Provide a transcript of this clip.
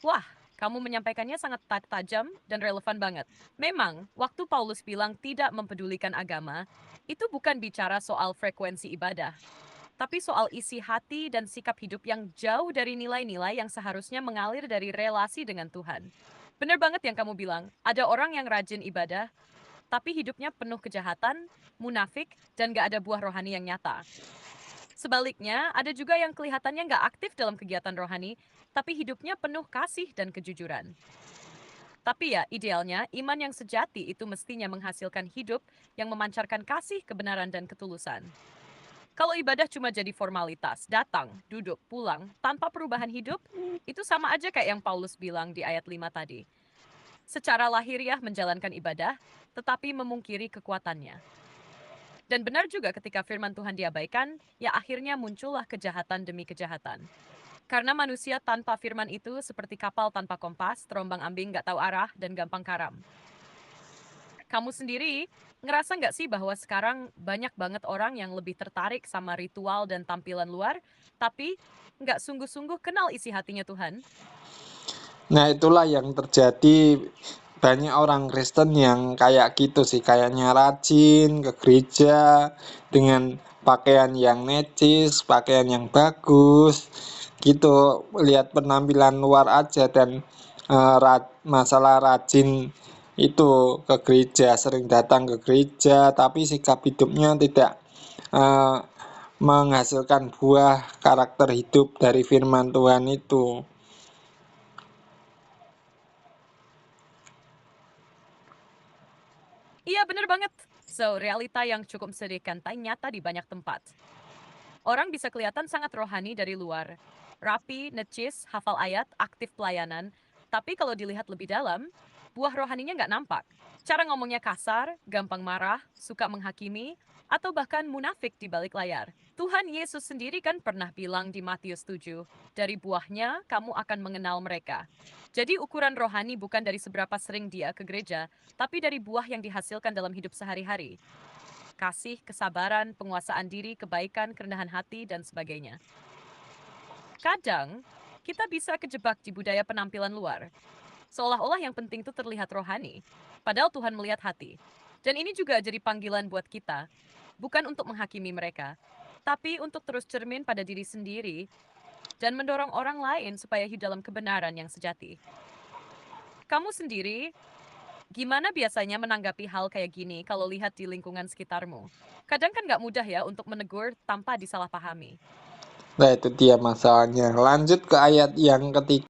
Wah, kamu menyampaikannya sangat tajam dan relevan banget. Memang, waktu Paulus bilang tidak mempedulikan agama, itu bukan bicara soal frekuensi ibadah, tapi soal isi hati dan sikap hidup yang jauh dari nilai-nilai yang seharusnya mengalir dari relasi dengan Tuhan. Benar banget yang kamu bilang, ada orang yang rajin ibadah, tapi hidupnya penuh kejahatan, munafik, dan gak ada buah rohani yang nyata. Sebaliknya, ada juga yang kelihatannya nggak aktif dalam kegiatan rohani, tapi hidupnya penuh kasih dan kejujuran. Tapi ya, idealnya iman yang sejati itu mestinya menghasilkan hidup yang memancarkan kasih, kebenaran, dan ketulusan. Kalau ibadah cuma jadi formalitas, datang, duduk, pulang, tanpa perubahan hidup, itu sama aja kayak yang Paulus bilang di ayat 5 tadi. Secara lahiriah menjalankan ibadah, tetapi memungkiri kekuatannya. Dan benar juga ketika firman Tuhan diabaikan, ya akhirnya muncullah kejahatan demi kejahatan. Karena manusia tanpa firman itu seperti kapal tanpa kompas, terombang-ambing gak tahu arah, dan gampang karam. Kamu sendiri ngerasa nggak sih bahwa sekarang banyak banget orang yang lebih tertarik sama ritual dan tampilan luar, tapi nggak sungguh-sungguh kenal isi hatinya Tuhan? Nah, itulah yang terjadi. Banyak orang Kristen yang kayak gitu sih, kayaknya rajin ke gereja dengan pakaian yang necis, pakaian yang bagus, gitu. Lihat penampilan luar aja dan masalah rajin itu ke gereja, sering datang ke gereja, tapi sikap hidupnya tidak eh, menghasilkan buah karakter hidup dari firman Tuhan itu. Iya, bener banget. So, realita yang cukup menyedihkan nyata di banyak tempat. Orang bisa kelihatan sangat rohani dari luar. Rapi, necis, hafal ayat, aktif pelayanan. Tapi kalau dilihat lebih dalam, buah rohaninya nggak nampak. Cara ngomongnya kasar, gampang marah, suka menghakimi, atau bahkan munafik di balik layar. Tuhan Yesus sendiri kan pernah bilang di Matius 7, dari buahnya kamu akan mengenal mereka. Jadi ukuran rohani bukan dari seberapa sering dia ke gereja, tapi dari buah yang dihasilkan dalam hidup sehari-hari. Kasih, kesabaran, penguasaan diri, kebaikan, kerendahan hati, dan sebagainya. Kadang, kita bisa kejebak di budaya penampilan luar. Seolah-olah yang penting itu terlihat rohani, padahal Tuhan melihat hati. Dan ini juga jadi panggilan buat kita, bukan untuk menghakimi mereka, tapi untuk terus cermin pada diri sendiri dan mendorong orang lain supaya hidup dalam kebenaran yang sejati. Kamu sendiri, gimana biasanya menanggapi hal kayak gini kalau lihat di lingkungan sekitarmu? Kadang kan nggak mudah ya untuk menegur tanpa disalahpahami. Nah, itu dia masalahnya. Lanjut ke ayat yang ketiga.